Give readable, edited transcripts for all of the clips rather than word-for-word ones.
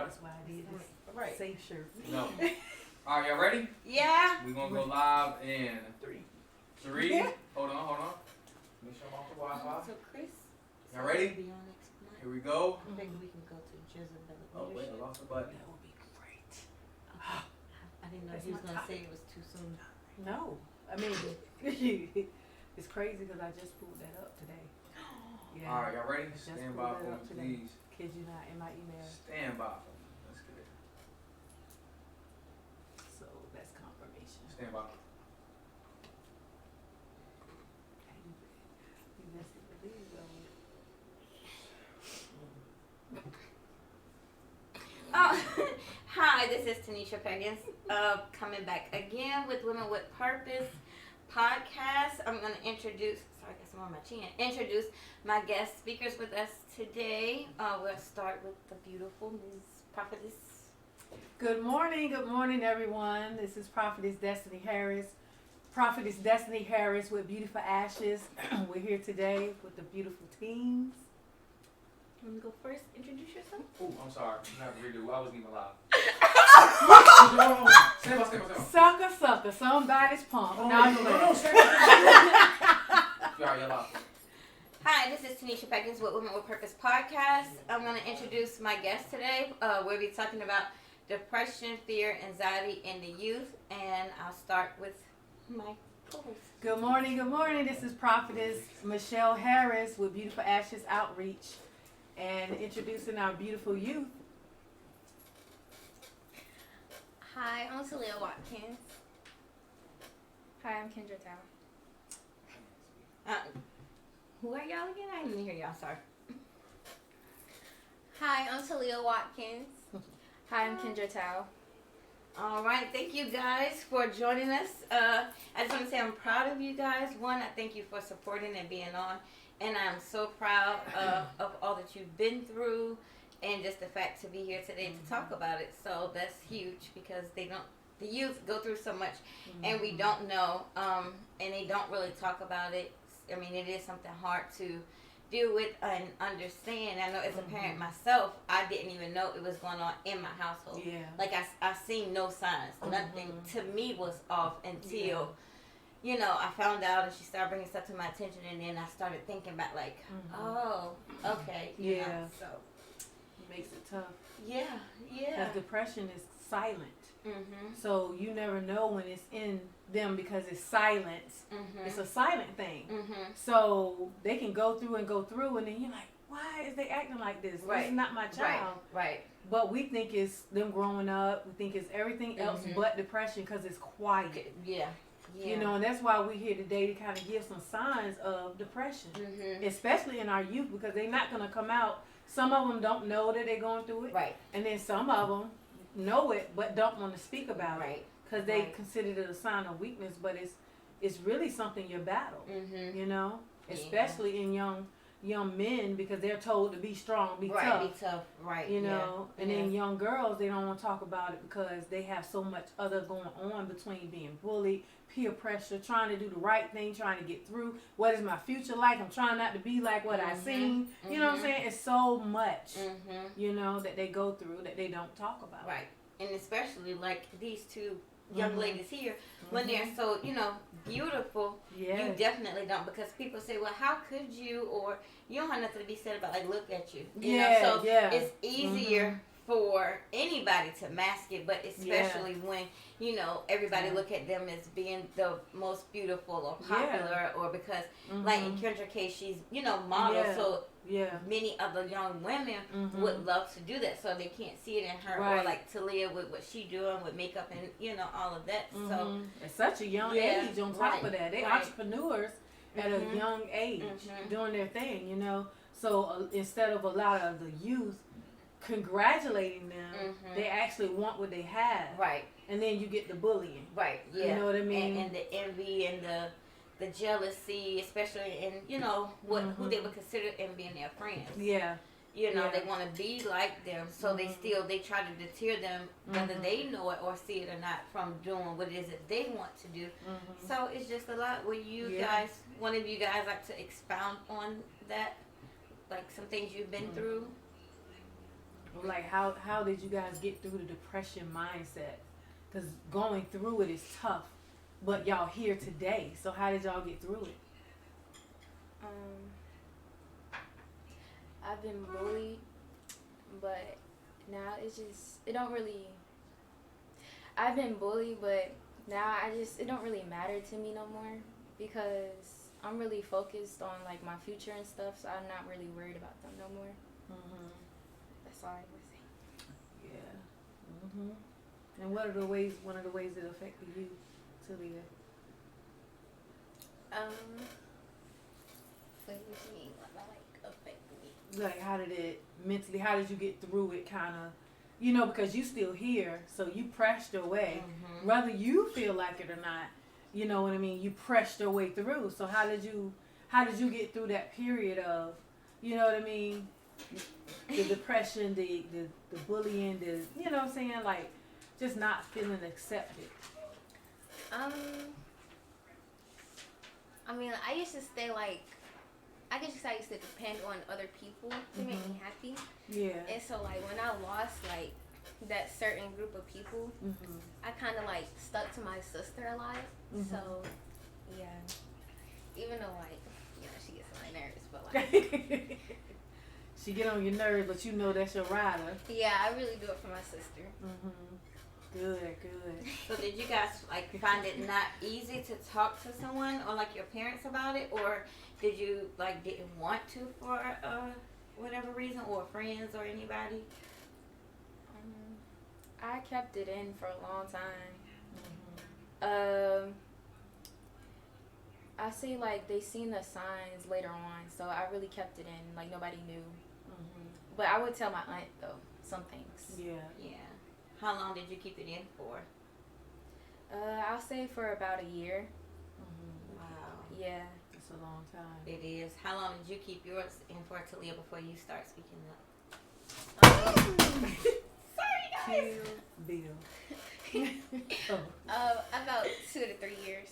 That's why I did this safe shirt. No. All right, y'all ready? Yeah. We're going to go live in 3. 3. Yeah. Hold on. Make sure I'm off the Wi-Fi. So Chris. Y'all ready? Here we go. Maybe we can go to Jezebel. Oh, wait, I lost the button. That would be great. I didn't know he was going to say it was too soon. No. I mean, it's crazy because I just pulled that up today. Yeah. All right, y'all ready? I just Stand pulled by that for me, up today. please. Kid you not, in my email. Stand by for me. Let's get it. So that's confirmation. Stand by. You missed it, but there you go. Hi, this is Tanisha Peggins, coming back again with Women with Purpose podcast. I'm going to introduce my guest speakers with us today. We'll start with the beautiful Ms. Prophetess. Good morning, everyone. This is Prophetess Destiny Harris. Prophetess Destiny Harris with Beautiful Ashes. We're here today with the beautiful teams. You want to go first? Introduce yourself. Oh, I'm sorry. You have to redo. I wasn't even live. Stand by. Sucker. Somebody's pump. Oh, No, stand by. You're live. Hi, this is Tanisha Peggins with Women with Purpose podcast. I'm going to introduce my guest today. We'll be talking about depression, fear, anxiety in the youth, and I'll start with my co-host. Good morning. This is Prophetess Michelle Harris with Beautiful Ashes Outreach and introducing our beautiful youth. Hi, I'm Talia Watkins. Hi, I'm Kendra Towe. Who are y'all again? I didn't hear y'all. Sorry. Hi, I'm Talia Watkins. Hi, I'm Kendra Towe. All right, thank you guys for joining us. I just want to say I'm proud of you guys. One, I thank you for supporting and being on, and I'm so proud of all that you've been through, and just the fact to be here today to talk about it. So that's huge because the youth go through so much, and we don't know, and they don't really talk about it. I mean, it is something hard to deal with and understand. I know as a parent myself, I didn't even know it was going on in my household. Yeah. Like I seen no signs. Nothing to me was off until, I found out and she started bringing stuff to my attention, and then I started thinking about like, oh, okay. you know, so. It makes it tough. Yeah. Because depression is silent. So you never know when it's in them because it's silent. It's a silent thing. So they can go through, and then you're like, why is they acting like this? Right. This is not my child. Right. But we think it's them growing up. We think it's everything else but depression because it's quiet. Yeah. You know, and that's why we're here today to kind of give some signs of depression, especially in our youth, because they're not going to come out. Some of them don't know that they're going through it. Right. And then some of them know it but don't want to speak about it because they consider it a sign of weakness, but it's really something you battle, you know, especially in young men because they're told to be strong, be tough, you know, and then young girls, they don't want to talk about it because they have so much other going on between being bullied, peer pressure, trying to do the right thing, trying to get through. What is my future like? I'm trying not to be like what I seen. You know what I'm saying? It's so much, you know, that they go through that they don't talk about. Right. And especially like these two young ladies here, when they're so, beautiful, you definitely don't, because people say, well, how could you, or you don't have nothing to be said about, like, look at you. You know? So it's easier for anybody to mask it, but especially when, everybody look at them as being the most beautiful or popular, or because, like in Kendra's case, she's, model, so many other young women would love to do that, so they can't see it in her, or like Talia with what she doing with makeup and, all of that. So at such a young age on top of that. They entrepreneurs at a young age doing their thing, So instead of a lot of the youth congratulating them, they actually want what they have. Right. And then you get the bullying. Right, yeah. You know what I mean? And the envy and the jealousy, especially in, who they would consider them being their friends. Yeah. They want to be like them, so they try to deter them, whether they know it or see it or not, from doing what it is that they want to do. So it's just a lot. Will you guys, one of you guys, like to expound on that? Like some things you've been through? Like, how did you guys get through the depression mindset? Because going through it is tough, but y'all here today. So how did y'all get through it? I've been bullied, but now it don't really. I've been bullied, but now it don't really matter to me no more because I'm really focused on like my future and stuff. So I'm not really worried about them no more. That's all I would say. Yeah. And what are the ways? One of the ways it affected you, Talia? What do you mean? What like affected me? Like, how did it mentally? How did you get through it? Kind of, you know, because you still here, so you pressed your way, whether you feel like it or not. You know what I mean? You pressed your way through. So how did you get through that period of, you know what I mean? The depression, the bullying, you know what I'm saying? Like, just not feeling accepted. I mean, I used to stay like, I guess I used to depend on other people to make me happy. Yeah. And so like when I lost like that certain group of people, I kind of like stuck to my sister a lot. So yeah, even though like, you know, she gets on my nerves, but like. She get on your nerves, but you know that's your rider. Yeah, I really do it for my sister. Good. So did you guys like find it not easy to talk to someone or like your parents about it, or did you like didn't want to for whatever reason, or friends or anybody? I kept it in for a long time. I say like they seen the signs later on, so I really kept it in. Like nobody knew. But I would tell my aunt though some things. Yeah. How long did you keep it in for? I'll say for about a year. Wow. Yeah. It's a long time. It is. How long did you keep yours in for, Talia, before you start speaking up? Sorry, guys. Bill. About 2 to 3 years.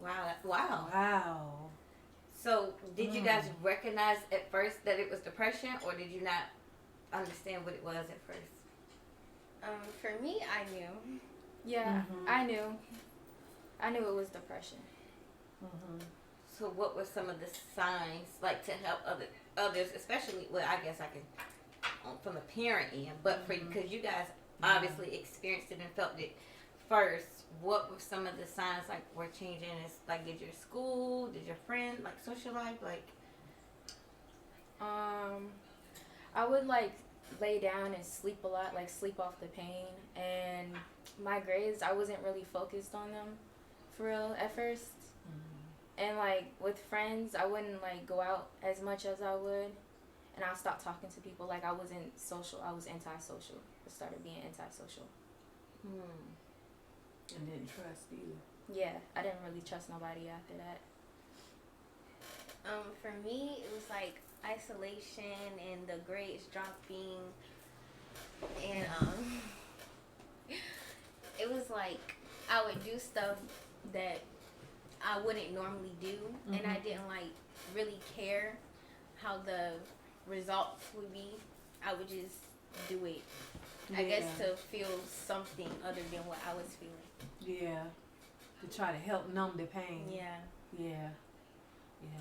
Wow. So, did you guys recognize at first that it was depression, or did you not understand what it was at first? For me, I knew. Yeah, I knew it was depression. So, what were some of the signs, like to help others, especially? Well, I guess I can from the parent end, but for because you guys obviously experienced it and felt it first. What were some of the signs like were changing? Is like, did your school, did your friend, like social life, like? I would like lay down and sleep a lot, like sleep off the pain. And my grades, I wasn't really focused on them for real at first. And like with friends, I wouldn't like go out as much as I would. And I stopped talking to people. Like I wasn't social. I was antisocial. I started being antisocial. And didn't trust either. Yeah, I didn't really trust nobody after that. For me, it was like isolation and the grades dropping, and it was like I would do stuff that I wouldn't normally do, and I didn't like really care how the results would be. I would just do it. I guess to feel something other than what I was feeling. Yeah. To try to help numb the pain. Yeah.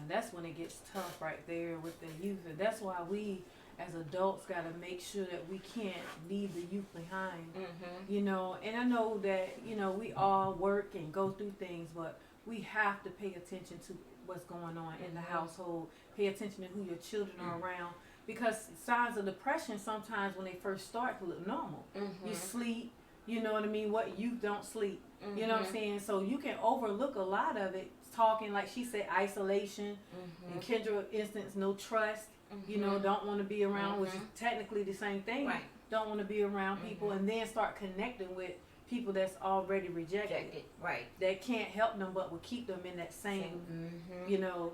That's when it gets tough right there with the youth. And that's why we as adults got to make sure that we can't leave the youth behind. You know, and I know that, you know, we all work and go through things, but we have to pay attention to what's going on in the household. Pay attention to who your children are around. Because signs of depression sometimes when they first start can look normal. You sleep, you know what I mean? What youth don't sleep. You know what I'm saying? So you can overlook a lot of it. Talking, like she said, isolation. In Kendra instance, no trust. You know, don't want to be around, which is technically the same thing. Right. Don't want to be around people, and then start connecting with people that's already rejected. Right. That can't help them but will keep them in that same, you know,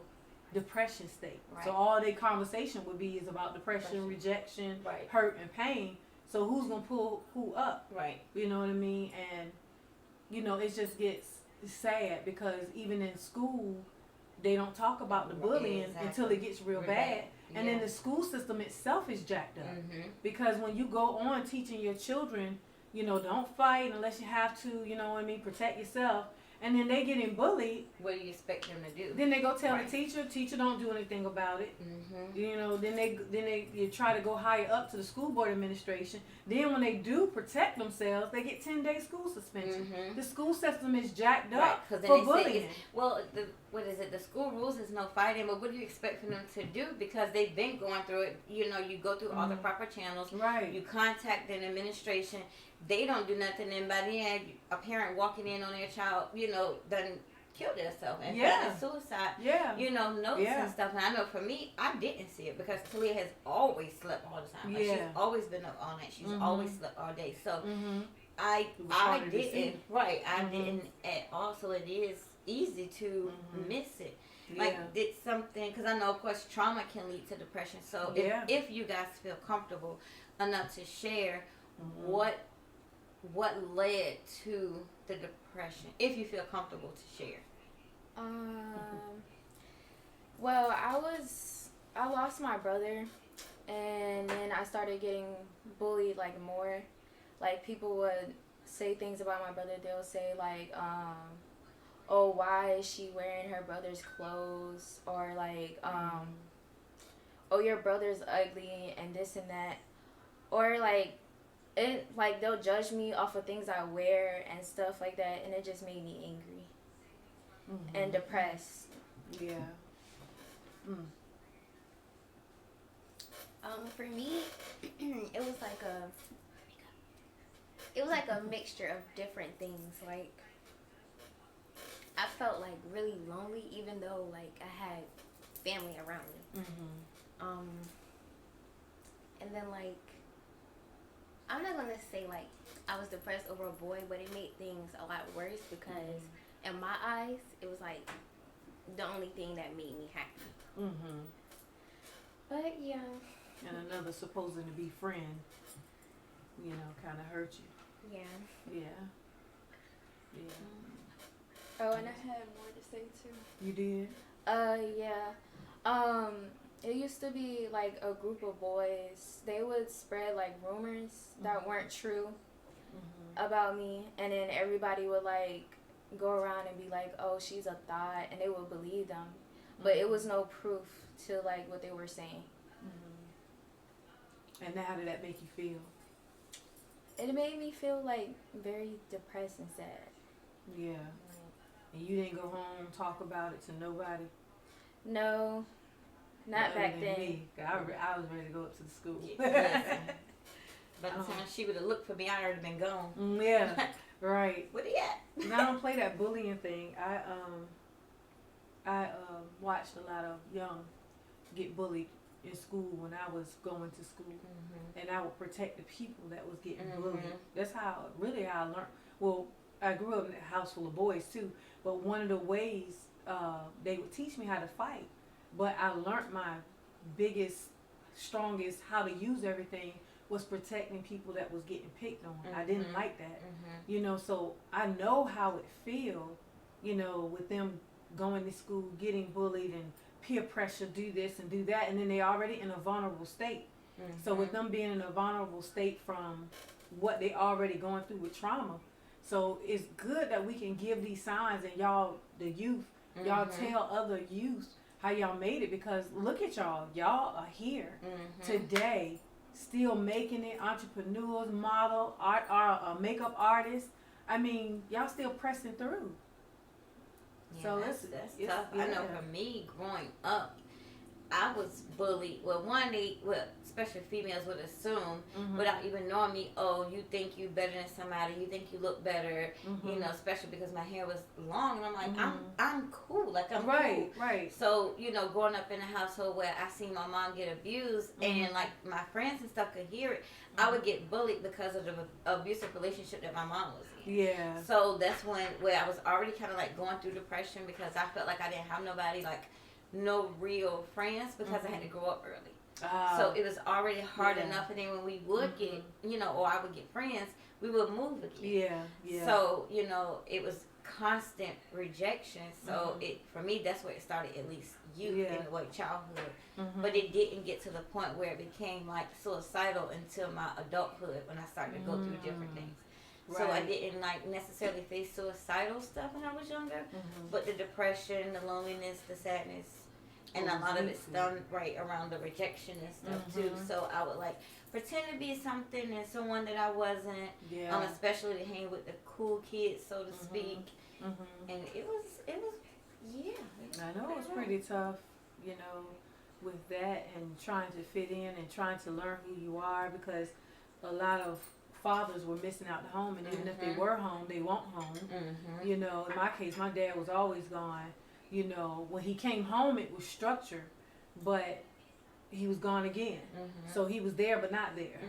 depression state. Right. So all their conversation would be is about depression, rejection, hurt, and pain. So who's gonna pull who up? Right. You know what I mean? And you know, it just gets sad because even in school, they don't talk about the bullying until it gets real bad. And then the school system itself is jacked up. Because when you go on teaching your children, don't fight unless you have to, protect yourself. And then they getting bullied. What do you expect them to do? Then they go tell the teacher don't do anything about it. Then they try to go higher up to the school board administration. Then when they do protect themselves, they get 10-day school suspension. The school system is jacked up for bullying. The school rules is no fighting, but what do you expect from them to do? Because they've been going through it. You go through all the proper channels. Right. You contact an administration. They don't do nothing, and by the end, a parent walking in on their child, done killed themselves and found suicide. Notes and stuff. And I know for me, I didn't see it because Talia has always slept all the time. Like, she's always been up all night. She's always slept all day. So I didn't. Right. I didn't at all. So it is easy to miss it. Like, did something, because I know, of course, trauma can lead to depression. So if you guys feel comfortable enough to share what led to the depression, if you feel comfortable to share. Well, I lost my brother, and then I started getting bullied like more. Like, people would say things about my brother. They'll say like, oh, why is she wearing her brother's clothes? Or like, oh, your brother's ugly and this and that. Or like, they'll judge me off of things I wear and stuff like that, and it just made me angry and depressed. Yeah. For me, it was like a mixture of different things. Like, I felt like really lonely, even though like I had family around me. And then like, I'm not gonna say like I was depressed over a boy, but it made things a lot worse because in my eyes, it was like the only thing that made me happy. But yeah. And another supposing to be friend, kind of hurt you. Yeah. Oh, and I had more to say too. You did? Yeah. It used to be like a group of boys. They would spread like rumors that weren't true about me, and then everybody would like go around and be like, "Oh, she's a thought," and they would believe them, but it was no proof to like what they were saying. And how did that make you feel? It made me feel like very depressed and sad. Yeah. And you didn't go home and talk about it to nobody? No. Not back then. Me. I was ready to go up to the school. By the time she would have looked for me, I'd already been gone. Yeah, right. Where he at? And I don't play that bullying thing. I watched a lot of young get bullied in school when I was going to school, and I would protect the people that was getting bullied. That's how I learned. Well, I grew up in a house full of boys too, but one of the ways they would teach me how to fight. But I learned my biggest, strongest, how to use everything was protecting people that was getting picked on. I didn't like that, so I know how it feel, with them going to school, getting bullied and peer pressure, do this and do that, and then they already in a vulnerable state. So with them being in a vulnerable state from what they already going through with trauma, so it's good that we can give these signs, and y'all, the youth, y'all tell other youth how y'all made it, because look at y'all are here today, still making it, entrepreneurs, model, makeup artists. I mean, y'all still pressing through. Yeah, so that's tough. I know for me, growing up, I was bullied. Well, especially females would assume, without even knowing me, oh, you think you better than somebody, you think you look better, especially because my hair was long, and I'm like, I'm cool, like I'm cool. Right. So, growing up in a household where I seen my mom get abused, and like my friends and stuff could hear it, I would get bullied because of the abusive relationship that my mom was in. Yeah. So that's where I was already kind of like going through depression, because I felt like I didn't have nobody, like no real friends, because I had to grow up early. So it was already hard enough, and then when we would get, or I would get friends, we would move again. Yeah. So, it was constant rejection. So it for me, that's where it started, at least youth in the way, childhood. But it didn't get to the point where it became like suicidal until my adulthood, when I started to go through different things. Right. So I didn't like necessarily face suicidal stuff when I was younger, but the depression, the loneliness, the sadness, and a lot of it's done right around the rejection and stuff too. So I would like pretend to be something and someone that I wasn't. Yeah. Especially to hang with the cool kids, so to speak. And it was I know it was pretty tough, you know, with that and trying to fit in and trying to learn who you are, because a lot of fathers were missing out the home, and even if they were home, they weren't home. You know, in my case, my dad was always gone. You know, when he came home, it was structured, but he was gone again. So he was there, but not there.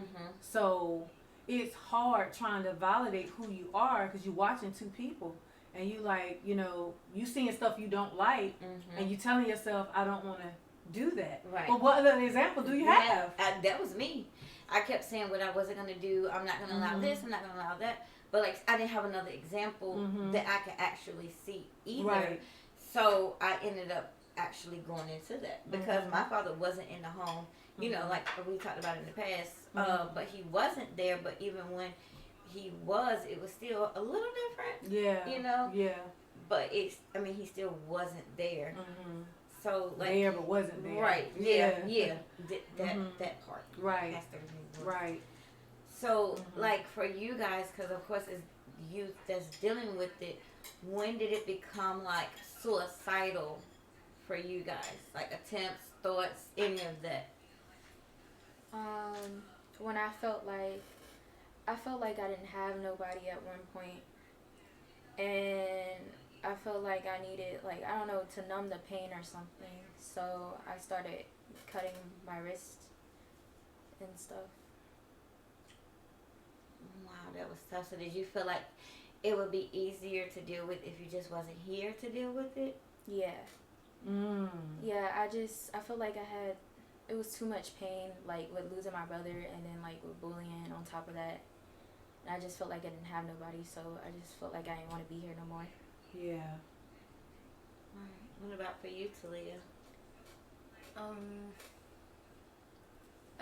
So it's hard trying to validate who you are, because you're watching two people, and you like, you know, you seeing stuff you don't like, and you telling yourself, I don't want to do that. Right. But what other example do you have? That was me. I kept saying what I wasn't going to do. I'm not going to allow this. I'm not going to allow that. But like, I didn't have another example that I could actually see either. Right. So I ended up actually going into that, because my father wasn't in the home. You know, like we talked about in the past. But he wasn't there. But even when he was, it was still a little different. Yeah. You know. Yeah. But he still wasn't there. So like there, but wasn't there. Right. Yeah. That part. Right. That's the reason. Right. So like for you guys, because of course it's youth that's dealing with it. When did it become like suicidal for you guys? Like attempts, thoughts, any of that? When I felt like I didn't have nobody at one point, and I felt like I needed, like, I don't know, to numb the pain or something. So I started cutting my wrist and stuff. Wow, that was tough. So did you feel like it would be easier to deal with if you just wasn't here to deal with it? Yeah. Yeah, I feel like it was too much pain, like with losing my brother, and then like with bullying on top of that. And I just felt like I didn't have nobody, so I just felt like I didn't want to be here no more. Yeah. Alright. What about for you, Talia?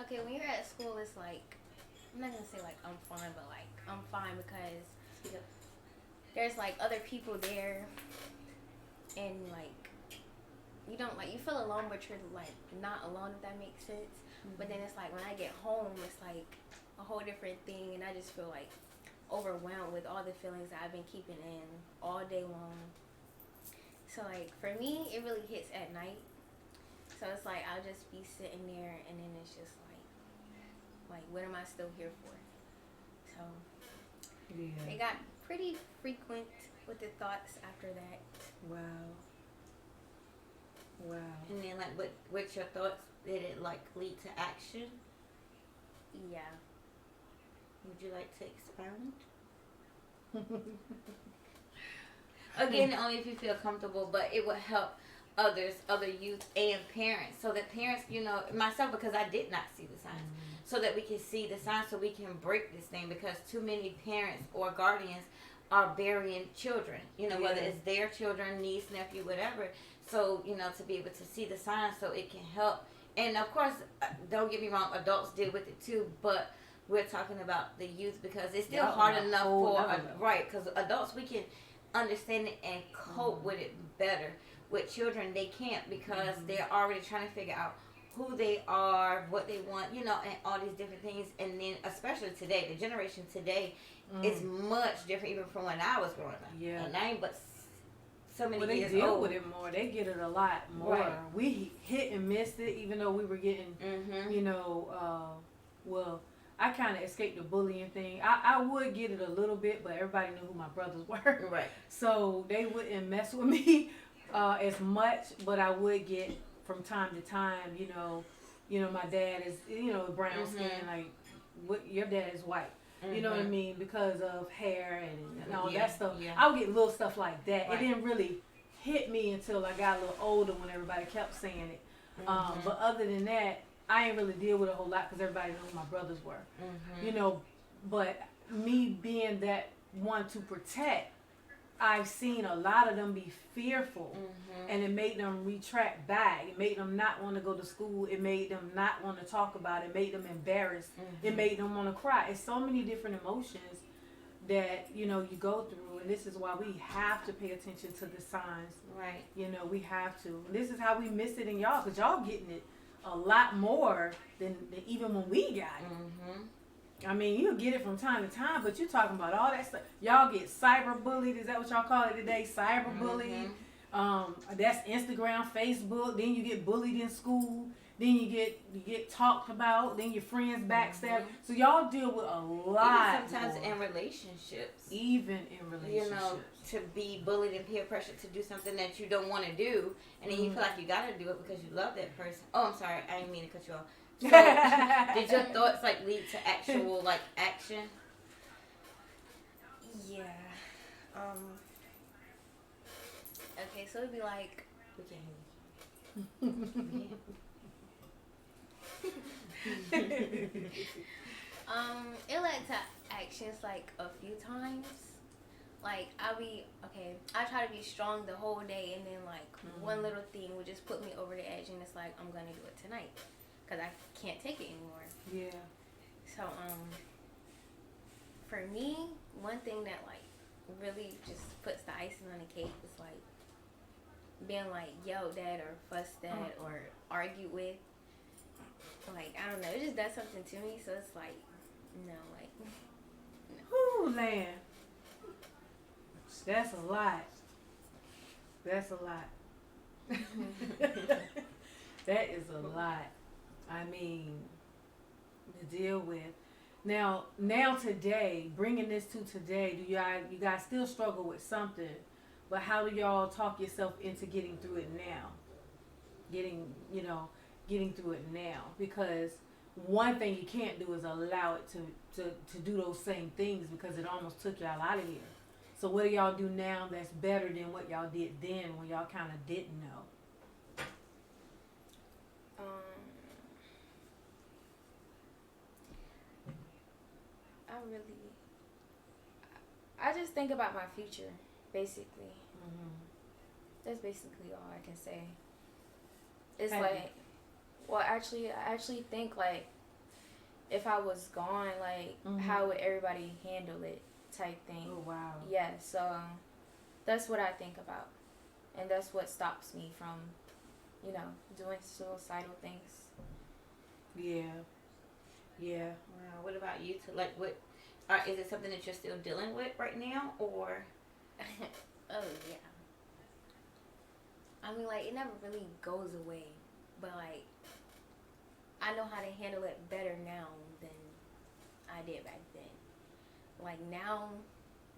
Okay, when you're at school, it's like, I'm not gonna say like I'm fine, but like I'm fine because there's like other people there, and like you don't like, you feel alone, but you're like not alone, if that makes sense. But then it's like when I get home, it's like a whole different thing, and I just feel like overwhelmed with all the feelings that I've been keeping in all day long. So like for me, it really hits at night. So it's like I'll just be sitting there, and then it's just like what am I still here for? So it got pretty frequent with the thoughts after that. Wow. And then like what's your thoughts? Did it like lead to action? Yeah. Would you like to expound? Again, only if you feel comfortable, but it will help others, other youth and parents, so that parents, you know, myself, because I did not see the signs, so that we can see the signs, so we can break this thing, because too many parents or guardians are burying children, you know, whether it's their children, niece, nephew, whatever. So, you know, to be able to see the signs so it can help. And of course, don't get me wrong, adults deal with it too, but we're talking about the youth, because it's still hard enough for, right, because adults, we can understand it and cope with it better. With children, they can't, because they're already trying to figure out who they are, what they want, you know, and all these different things. And then, especially today, the generation today is much different even from when I was growing up. Yeah. And I ain't but so many years old. They deal with it more. They get it a lot more. Right. We hit and missed it, even though we were getting, you know, well, I kind of escaped the bullying thing. I would get it a little bit, but everybody knew who my brothers were. Right. So they wouldn't mess with me as much, but I would get from time to time, you know, my dad is, you know, brown skin, like your dad is white. You know what I mean? Because of hair and all that stuff. Yeah. I would get little stuff like that. Right. It didn't really hit me until I got a little older, when everybody kept saying it. But other than that, I ain't really deal with it a whole lot, because everybody knew who my brothers were. You know, but me being that one to protect, I've seen a lot of them be fearful, and it made them retract back. It made them not want to go to school. It made them not want to talk about it. It made them embarrassed. It made them want to cry. It's so many different emotions that, you know, you go through, and this is why we have to pay attention to the signs. Right. You know, we have to. And this is how we miss it in y'all, because y'all getting it a lot more than even when we got it. I mean, you get it from time to time, but you're talking about all that stuff. Y'all get cyber bullied. Is that what y'all call it today? Cyber bullied. That's Instagram, Facebook. Then you get bullied in school. Then you get talked about. Then your friends backstab. So y'all deal with a lot. Even sometimes more. in relationships. Even in relationships. You know, to be bullied and peer pressure to do something that you don't want to do, and then you feel like you got to do it because you love that person. Oh, I'm sorry. I didn't mean to cut you off. So, did your thoughts like lead to actual like action? Yeah. Okay, so it'd be like. We can't hear you. It led to actions like a few times. Like I try to be strong the whole day, and then like one little thing would just put me over the edge, and it's like I'm gonna do it tonight. Because I can't take it anymore. Yeah. So, for me, one thing that, like, really just puts the icing on the cake is, like, being, like, yelled at or fussed at or argued with. Like, I don't know. It just does something to me. So, it's like, no, like, no. Whoo, land. That's a lot. That's a lot. That is a lot. I mean, to deal with. Now today, bringing this to today, do you guys still struggle with something? But how do y'all talk yourself into getting through it now? Getting through it now. Because one thing you can't do is allow it to do those same things, because it almost took y'all out of here. So what do y'all do now that's better than what y'all did then when y'all kind of didn't know? I just think about my future, basically. That's basically all I can say. It's like, well, actually, I actually think, like, if I was gone, like, how would everybody handle it type thing. Oh, wow. Yeah, so that's what I think about. And that's what stops me from, you know, doing suicidal things. Yeah. Yeah. Wow. What about you? Is it something that you're still dealing with right now, or? Oh, yeah. I mean, like, it never really goes away, but, like, I know how to handle it better now than I did back then. Like, now,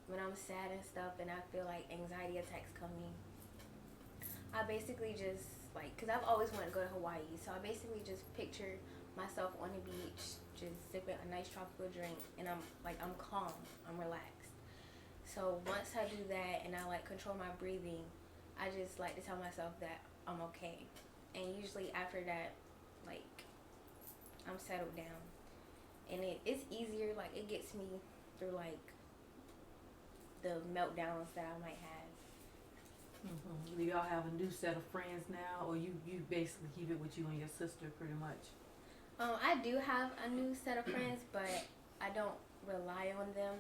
when I'm sad and stuff and I feel like anxiety attacks coming, I basically just, like, because I've always wanted to go to Hawaii, so I basically just picture myself on the beach, just sipping a nice tropical drink, and I'm calm, I'm relaxed. So once I do that and I, like, control my breathing, I just like to tell myself that I'm okay. And usually after that, like, I'm settled down. And it's easier, like, it gets me through, like, the meltdowns that I might have. Do y'all have a new set of friends now, or you basically keep it with you and your sister pretty much? I do have a new set of friends, but I don't rely on them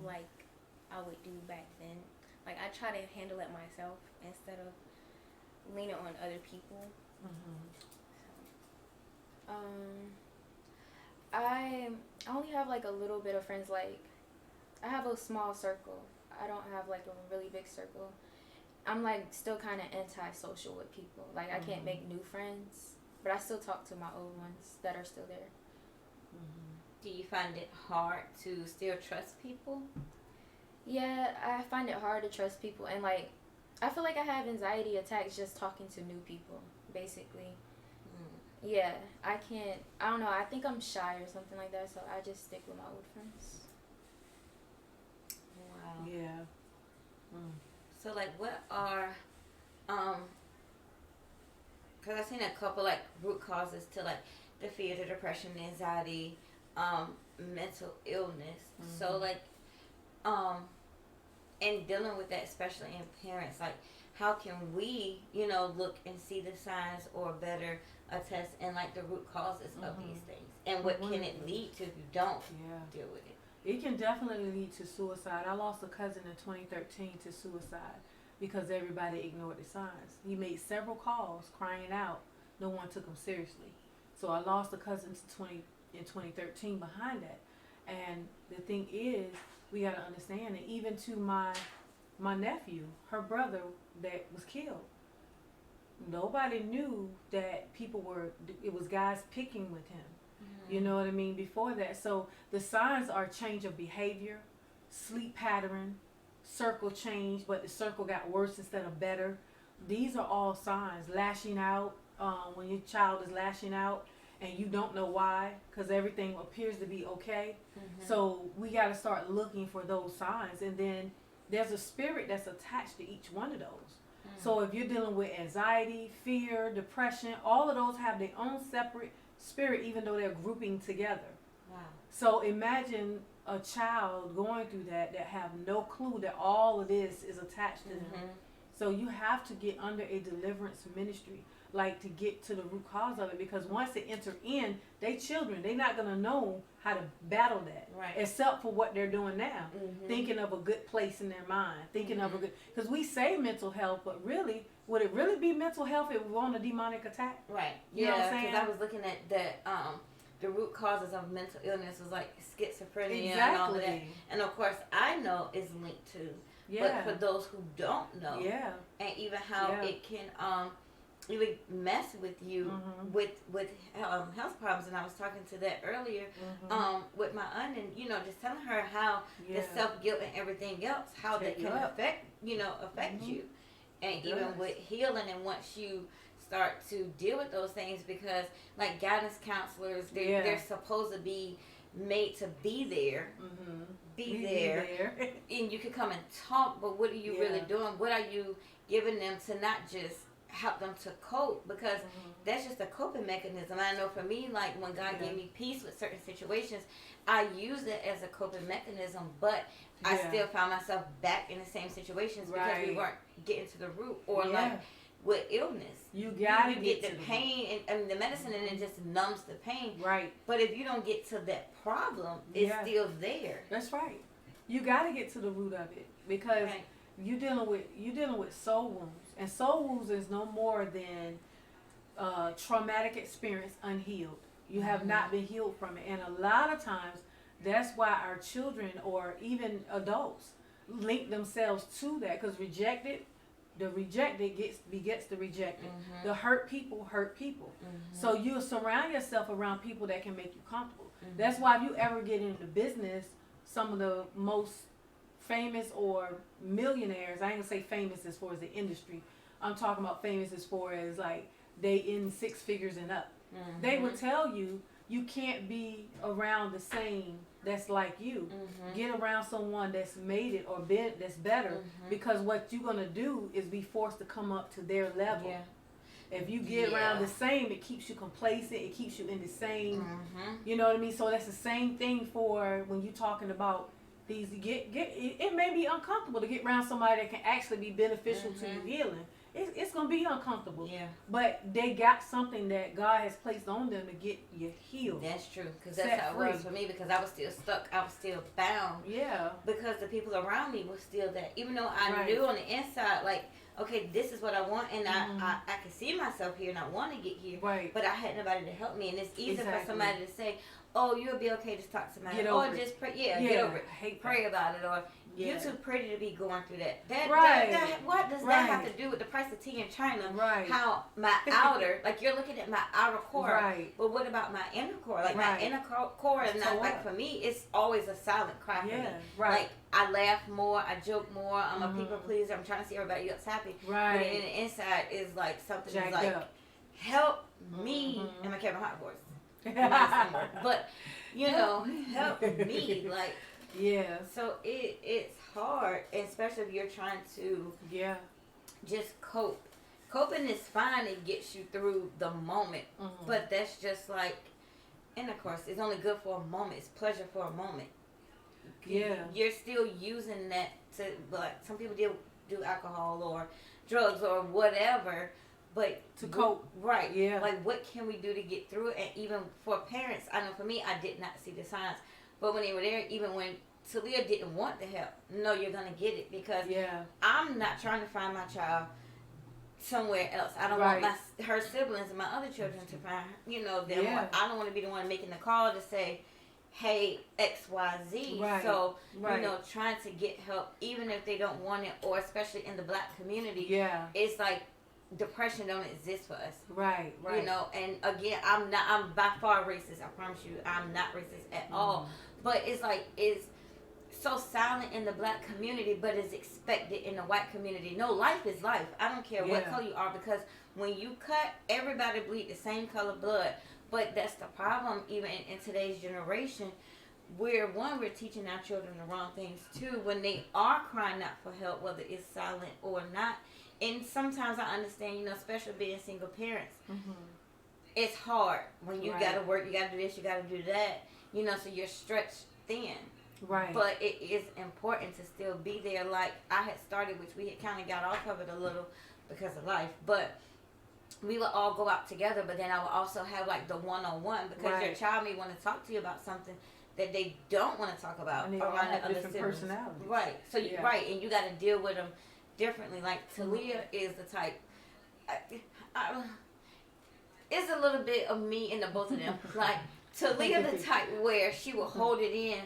like I would do back then. Like, I try to handle it myself instead of leaning on other people. I only have, like, a little bit of friends. Like, I have a small circle. I don't have, like, a really big circle. I'm, like, still kind of antisocial with people. Like, I can't make new friends, but I still talk to my old ones that are still there. Do you find it hard to still trust people? Yeah, I find it hard to trust people, and, like, I feel like I have anxiety attacks just talking to new people, basically. Yeah, I don't know, I think I'm shy or something like that, so I just stick with my old friends. Wow. Yeah. So, like, what are, because I've seen a couple, like, root causes to, like, the fear, the depression, the anxiety, mental illness. So, like, and dealing with that, especially in parents, like how can we, look and see the signs or better attest and like the root causes of these things, and what can it lead to if you don't deal with it? It can definitely lead to suicide. I lost a cousin in 2013 to suicide because everybody ignored the signs. He made several calls crying out. No one took him seriously. So I lost a cousin in 2013 behind that. And the thing is, we got to understand that even to my nephew, her brother that was killed, nobody knew that it was guys picking with him. You know what I mean? Before that. So the signs are change of behavior, sleep pattern, circle change, but the circle got worse instead of better. These are all signs. Lashing out, when your child is lashing out and you don't know why, because everything appears to be okay. So we got to start looking for those signs. And then there's a spirit that's attached to each one of those. So if you're dealing with anxiety, fear, depression, all of those have their own separate spirit, even though they're grouping together. Wow. So imagine a child going through that have no clue that all of this is attached to them. So you have to get under a deliverance ministry, like to get to the root cause of it, because once they enter in, they children, they're not going to know how to battle that, right, except for what they're doing now, thinking of a good place in their mind, thinking of a good, because we say mental health, but really, would it really be mental health if we want a demonic attack? Right. You know what I'm saying? Because I was looking at that, the root causes of mental illness was like schizophrenia Exactly. and all of that. And of course, I know it's linked to, but for those who don't know, and even how it can even mess with you with health problems. And I was talking to that earlier with my aunt, and just telling her how the self-guilt and everything else, how that can affect you, and even with healing. And once you start to deal with those things, because like guidance counselors, they're supposed to be made to be there, be there, and you can come and talk, but what are you really doing? What are you giving them to not just help them to cope? Because that's just a coping mechanism. I know for me, like when God gave me peace with certain situations, I used it as a coping mechanism, but I still found myself back in the same situations because we weren't getting to the root. Or like with illness, you gotta get the pain and the medicine, and it just numbs the pain. Right. But if you don't get to that problem, it's still there. That's right. You gotta get to the root of it, because you're dealing with soul wounds, and soul wounds is no more than traumatic experience unhealed. You have not been healed from it, and a lot of times that's why our children or even adults link themselves to that, because the rejected begets the rejected. The hurt people hurt people. So you surround yourself around people that can make you comfortable. That's why if you ever get into business, some of the most famous or millionaires, I ain't gonna say famous as far as the industry, I'm talking about famous as far as like they in six figures and up. They will tell you can't be around the same that's like you. Get around someone that's made it or that's better, because what you're gonna do is be forced to come up to their level. If you get around the same, it keeps you complacent. It keeps you in the same. You know what I mean? So that's the same thing for when you're talking about these. It may be uncomfortable to get around somebody that can actually be beneficial to your healing. It's gonna be uncomfortable. But they got something that God has placed on them to get you healed. That's true, because that's how it was for me. Because I was still stuck. I was still bound. Because the people around me were still there, even though I knew on the inside, like, okay, this is what I want, and I can see myself here, and I want to get here. But I had nobody to help me, and it's easy for somebody to say, "Oh, you'll be okay. Just talk to somebody, or just pray. Get over it. Pray about it, or." You're too pretty to be going through that. What does that have to do with the price of tea in China? How my outer, like you're looking at my outer core, but what about my inner core? Like my inner core is not, like for me, it's always a silent cry for me. Like I laugh more, I joke more, I'm a people pleaser, I'm trying to see everybody else happy. But in the inside is like something is like, help me, and my Kevin Hart voice. But help me, like. So it's hard, especially if you're trying to just cope. Coping is fine, it gets you through the moment, but that's just like, and of course it's only good for a moment, it's pleasure for a moment. You're still using that to, like, some people do alcohol or drugs or whatever, but to cope. Right. Yeah. Like, what can we do to get through it? And even for parents, I know for me, I did not see the signs. But when they were there, even when Talia didn't want the help, no, you're going to get it. Because I'm not trying to find my child somewhere else. I don't want her siblings and my other children to find, them. Yeah. I don't want to be the one making the call to say, hey, XYZ. Right. So, trying to get help, even if they don't want it, or especially in the Black community, it's like depression don't exist for us. Right. And again, I'm by far racist. I promise you, I'm not racist at all. But it's like, it's so silent in the Black community, but it's expected in the white community. No, life is life. I don't care what color you are, because when you cut, everybody bleed the same color blood. But that's the problem, even in today's generation, where we're teaching our children the wrong things too, when they are crying out for help, whether it's silent or not. And sometimes I understand, especially being single parents, it's hard when you got to work, you got to do this, you got to do that, so you're stretched thin. Right. But it is important to still be there. Like I had started, which we had kind of got off of it a little because of life, but we would all go out together, but then I would also have like the one-on-one, because your child may want to talk to you about something that they don't want to talk about and they all have different personalities. Right. So and you got to deal with them differently. Like Talia is the type. It's a little bit of me in the both of them. Like Talia, the type where she will hold it in,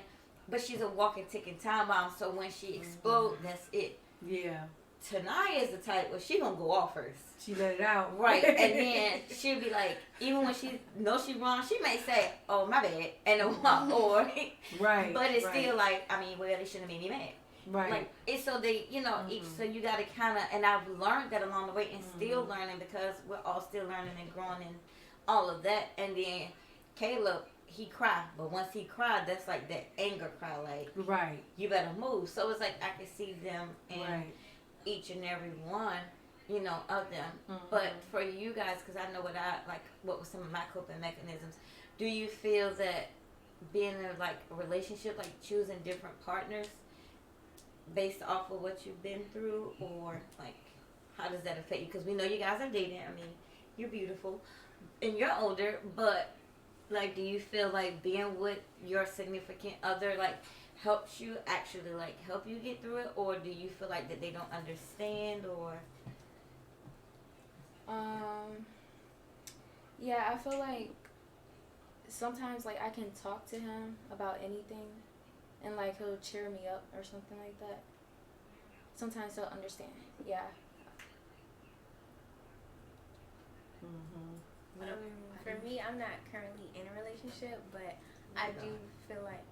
but she's a walking, ticking time bomb. So when she explodes, that's it. Yeah. Tanaya is the type where she gonna go off first. She let it out. Right. And then she'll be like, even when she knows she's wrong, she may say, oh, my bad. And or right. But it's still like, I mean, well, they shouldn't have made me mad. Right. Like, it's so they, each, so you gotta kinda, and I've learned that along the way, and still learning, because we're all still learning and growing and all of that. And then Caleb, he cried, but once he cried, that's like that anger cry, like, you better move. So it's like I can see them in each and every one, of them. But for you guys, because I know what was some of my coping mechanisms, do you feel that being in a relationship, like choosing different partners based off of what you've been through, or like how does that affect you? Because we know you guys are dating. I mean, you're beautiful and you're older, but like, do you feel like being with your significant other helps you actually help you get through it, or do you feel like that they don't understand, or? Yeah, I feel like sometimes I can talk to him about anything, and he'll cheer me up or something like that. Sometimes he'll understand. Yeah. For me, I'm not currently in a relationship, but I do feel like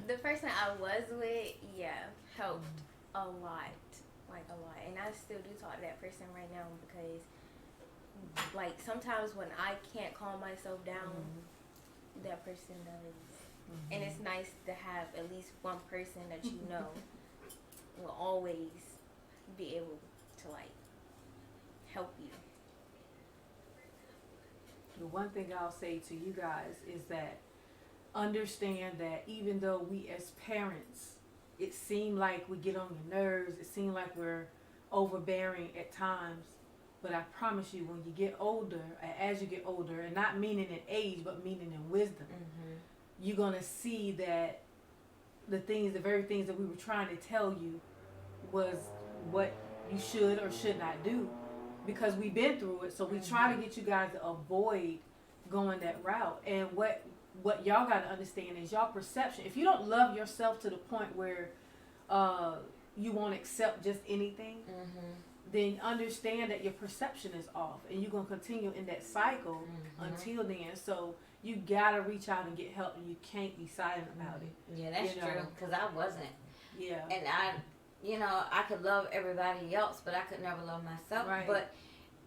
the person I was with, helped a lot, and I still do talk to that person right now, because sometimes when I can't calm myself down, that person does, and it's nice to have at least one person that will always be able to help you. The one thing I'll say to you guys is that understand that even though we as parents, it seems like we get on your nerves, it seems like we're overbearing at times, but I promise you, when you get older, as you get older, and not meaning in age, but meaning in wisdom, you're going to see that the very things that we were trying to tell you was what you should or should not do. Because we've been through it, so we try to get you guys to avoid going that route. And what y'all got to understand is y'all perception. If you don't love yourself to the point where you won't accept just anything, then understand that your perception is off, and you're gonna continue in that cycle until then. So you gotta reach out and get help, and you can't be silent about it. Yeah, that's true. Because I wasn't. Yeah. And I could love everybody else, but I could never love myself. Right. But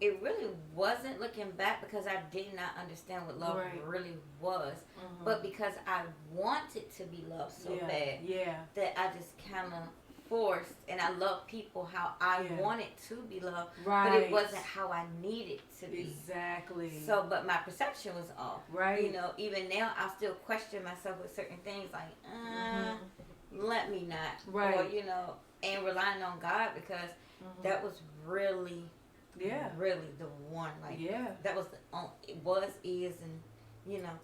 it really wasn't, looking back, because I did not understand what love really was. But because I wanted to be loved so bad, that I just kind of forced, and I loved people how I wanted to be loved, right. but it wasn't how I needed to be. Exactly. So, but my perception was off. Right. You know, even now, I still question myself with certain things, like, let me not. Right. Or, you know, and relying on God, because that was really, really the one. Like, that was the only, it was, is, and, you know,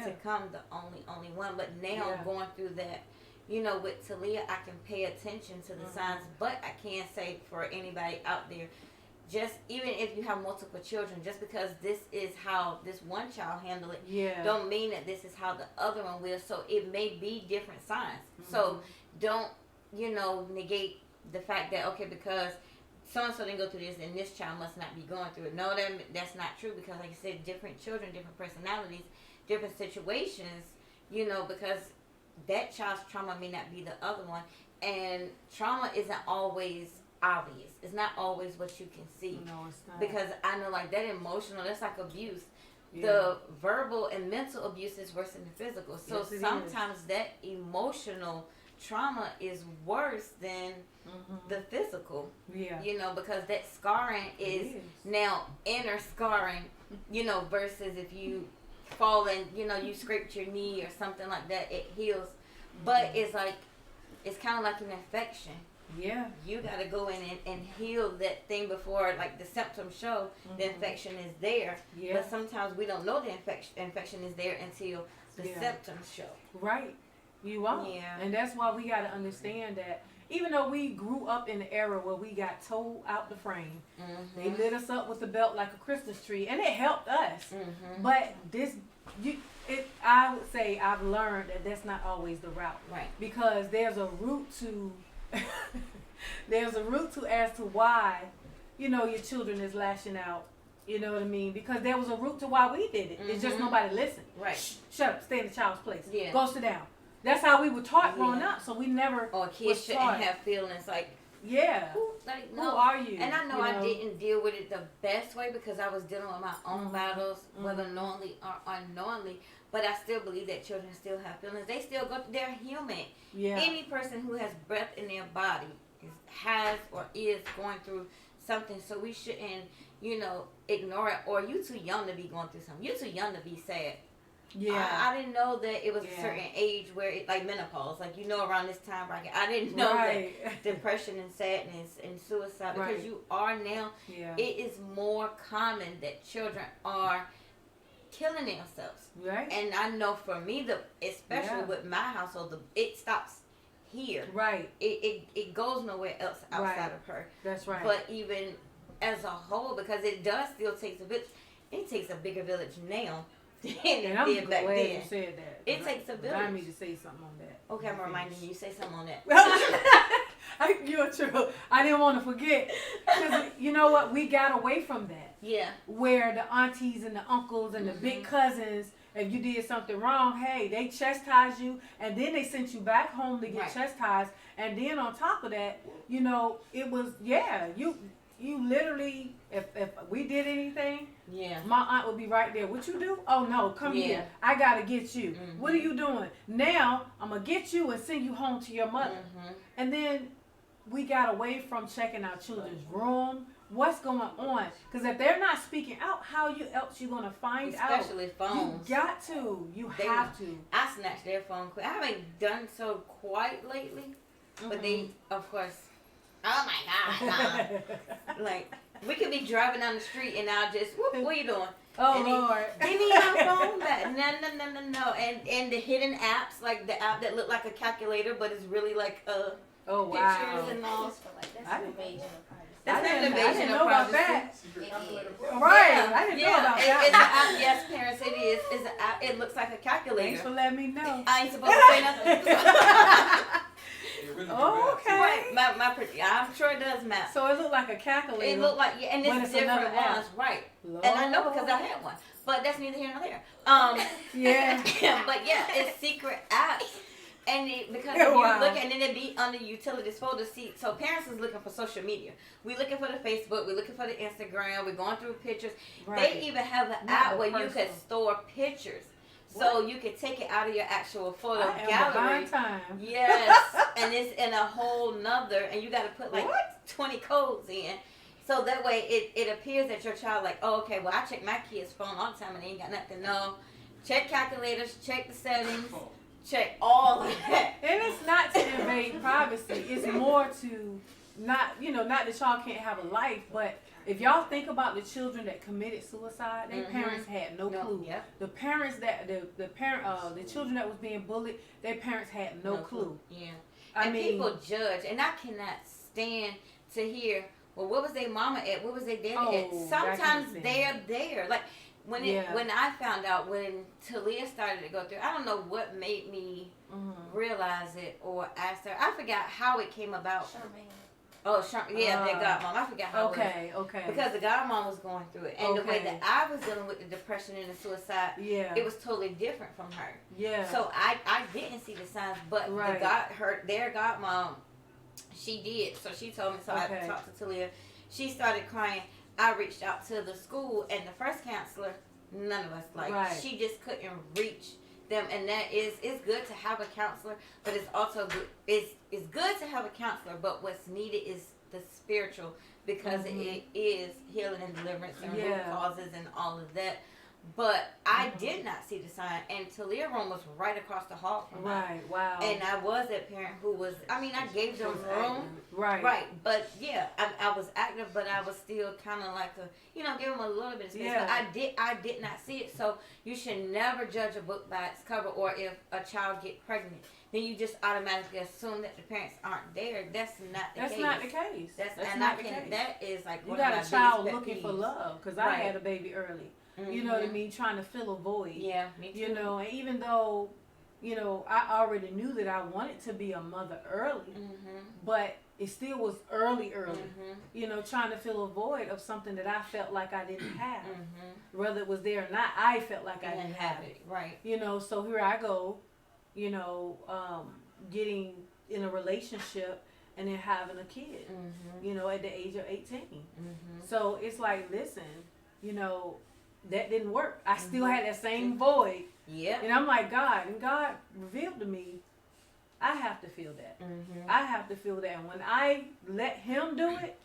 to come the only one. But now going through that, you know, with Talia, I can pay attention to the signs, but I can't say for anybody out there, just even if you have multiple children, just because this is how this one child handle it, don't mean that this is how the other one will. So it may be different signs. So don't, you know, negate the fact that, okay, because so-and-so didn't go through this and this child must not be going through it. No, that's not true, because like I said, different children, different personalities, different situations, you know, because that child's trauma may not be the other one. And trauma isn't always obvious. It's not always what you can see. No, it's not. Because I know, like, that emotional, that's like abuse. The verbal and mental abuse is worse than the physical. So sometimes that emotional trauma is worse than the physical. You know, because that scarring is now inner scarring, you know, versus if you fall and, you know, you scraped your knee or something like that, it heals. But it's like, it's kind of like an infection. You got to go in and heal that thing before, like, the symptoms show the infection is there. But sometimes we don't know the infection is there until the symptoms show. Right. You are. And that's why we got to understand that even though we grew up in the era where we got Towe out the frame, they lit us up with the belt like a Christmas tree, and it helped us. But I would say I've learned that that's not always the route. Right. Because there's a root to as to why, you know, your children is lashing out. You know what I mean? Because there was a root to why we did it. It's just nobody listened. Right. Shut up. Stay in the child's place. Go sit down. That's how we were taught growing up. So we never. Or kids shouldn't have feelings like. Who are you? And I know I didn't deal with it the best way, because I was dealing with my own battles, whether knowingly or unknowingly. But I still believe that children still have feelings. They still go. They're human. Any person who has breath in their body has or is going through something. So we shouldn't, you know, ignore it. Or you too young to be going through something. You're too young to be sad. I didn't know that it was a certain age where it, like menopause, like, you know, around this time bracket. I didn't know that depression and sadness and suicide, because you are now, it is more common that children are killing themselves. And I know for me, especially with my household, it stops here. It goes nowhere else outside of her. That's right. But even as a whole, because it does still take a village, it takes a bigger village now. And I'm glad you said that. It takes a village. Remind me to say something on that. Okay, I'm reminding you. Say something on that. You're true. I didn't want to forget. Because you know what? We got away from that. Where the aunties and the uncles and the big cousins, if you did something wrong, hey, they chastised you, and then they sent you back home to get chastised. And then on top of that, you know, it was, you literally, if we did anything, my aunt would be right there. What you do? Oh no, come here. I gotta get you. What are you doing? Now I'm gonna get you and send you home to your mother. And then we got away from checking our children's room. What's going on? Because if they're not speaking out, how else you gonna find out? Especially phones. You got to. You have to. I snatched their phone quick. I haven't done so quite lately, but they, of course. Oh my God! Like, we could be driving down the street and I'll just, what are you doing? Oh Lord! Give me your phone back. No. And the hidden apps, like the app that look like a calculator, but it's really like pictures and all. That's an invasion of privacy. That's an invasion I didn't of know about privacy. that. Right. I didn't know about that. It's an app. Yes, parents, it is. It's an app. It looks like a calculator. Thanks for letting me know. I ain't supposed to say nothing. Okay. I'm sure it does map. So it looked like a calculator. It looked like, and it's different ones, right? Lord. And I know because I had one, but that's neither here nor there. But it's secret apps, and because if you look, and then it be under utilities folder. See, so parents is looking for social media. We looking for the Facebook. We looking for the Instagram. We're going through pictures. They even have an app where you can store pictures. so you can take it out of your actual photo I am gallery. behind time. Yes, and it's in a whole nother, and you got to put like 20 codes in. So that way it appears that your child like, oh, okay, well, I check my kid's phone all the time and they ain't got nothing. No, check calculators, check the settings, check all of that. And it's not to invade privacy. It's more to not that y'all can't have a life, but if y'all think about the children that committed suicide, their parents had no clue. Yep. The parents that the children that was being bullied, their parents had no clue. Yeah. I and mean, people judge, and I cannot stand to hear, well, what was their mama at? What was their daddy at? Sometimes they're there. Like when I found out when Talia started to go through, I don't know what made me realize it or ask her. I forgot how it came about. Oh, their godmom. I forgot how it was. Okay. Because the godmom was going through it. And the way that I was dealing with the depression and the suicide, it was totally different from her. Yeah. So I didn't see the signs, but their godmom, she did. So she told me, so I talked to Talia. She started crying. I reached out to the school, and the first counselor, none of us, she just couldn't reach them. And that it's good to have a counselor, but it's also good. It's good to have a counselor, but what's needed is the spiritual, because it is healing and deliverance and root causes and all of that. But I did not see the sign, and Talia room was right across the hall from mine. Right, wow. And I was that parent who was, I gave them room. Right. Right, but yeah, I was active, but I was still kind of like give them a little bit of space. Yeah. But I did not see it, so you should never judge a book by its cover, or if a child get pregnant, then you just automatically assume that the parents aren't there. That's not the case. That's not the case. That's not the case. That is like you got a child looking for love, because I had a baby early. You know what I mean? Trying to fill a void. Yeah, me too. And even though, I already knew that I wanted to be a mother early, but it still was early. Trying to fill a void of something that I felt like I didn't have. Whether it was there or not, I felt like I didn't have it. Right. So here I go, getting in a relationship and then having a kid, at the age of 18. So it's like, listen, that didn't work. I still had that same void. Yeah. And I'm like, God, and God revealed to me, I have to feel that. I have to feel that. And when I let him do it,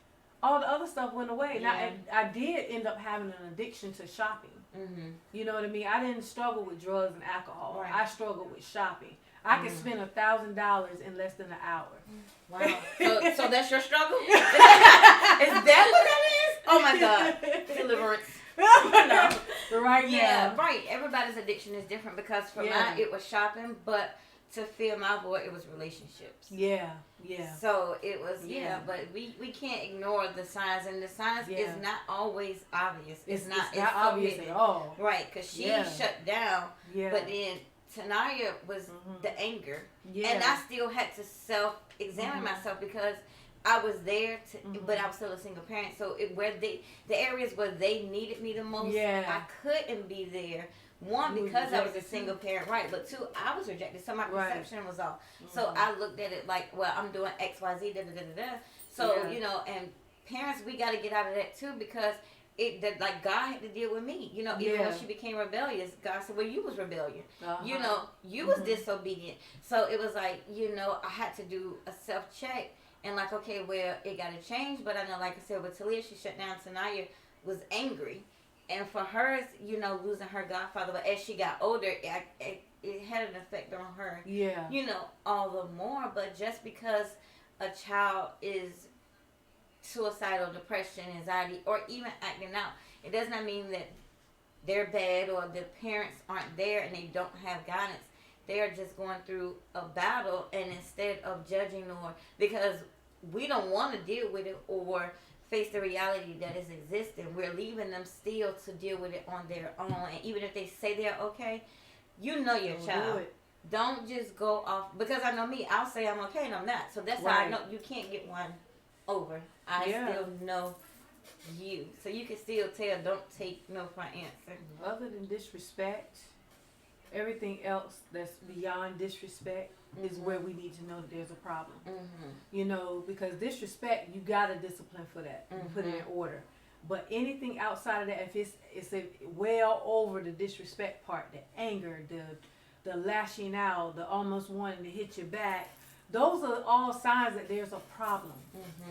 all the other stuff went away. Yeah. Now, I did end up having an addiction to shopping. You know what I mean? I didn't struggle with drugs and alcohol. Right. I struggled with shopping. I could spend $1,000 in less than an hour. Wow. So that's your struggle? Is that what that is? Oh my God. Deliverance. No. Right now. Yeah, right. Everybody's addiction is different, because for mine it was shopping, but to fill my void it was relationships. Yeah. So it was but we can't ignore the signs, and the signs is not always obvious. It's not obvious at all. Right, because she shut down. Yeah. But then Talia was the anger. Yeah. And I still had to self-examine myself, because I was there, but I was still a single parent. So the areas where they needed me the most, I couldn't be there. One, because I was a single parent, right? But two, I was rejected, so my perception was off. So I looked at it like, well, I'm doing X, Y, Z, da da da da. So and parents, we got to get out of that too, because God had to deal with me. Even when she became rebellious, God said, well, you was rebellious. You was disobedient. So it was like, I had to do a self-check. And like, okay, well, it got to change. But I know, like I said, with Talia, she shut down. Tanaya was angry. And for her, losing her godfather. But as she got older, it had an effect on her. Yeah. All the more. But just because a child is suicidal, depression, anxiety, or even acting out, it does not mean that they're bad or the parents aren't there and they don't have guidance. They're just going through a battle, and instead of judging, or because we don't want to deal with it or face the reality that is existing, we're leaving them still to deal with it on their own. And even if they say they're okay, your child. Don't just go off, because I know me, I'll say I'm okay and I'm not. So that's how I know you can't get one over. I still know you. So you can still tell, don't take no for an answer. Other than disrespect, everything else that's beyond disrespect is where we need to know that there's a problem. Because disrespect, you got to discipline for that. You put it in order. But anything outside of that, if it's well over the disrespect part, the anger, the lashing out, the almost wanting to hit your back, those are all signs that there's a problem.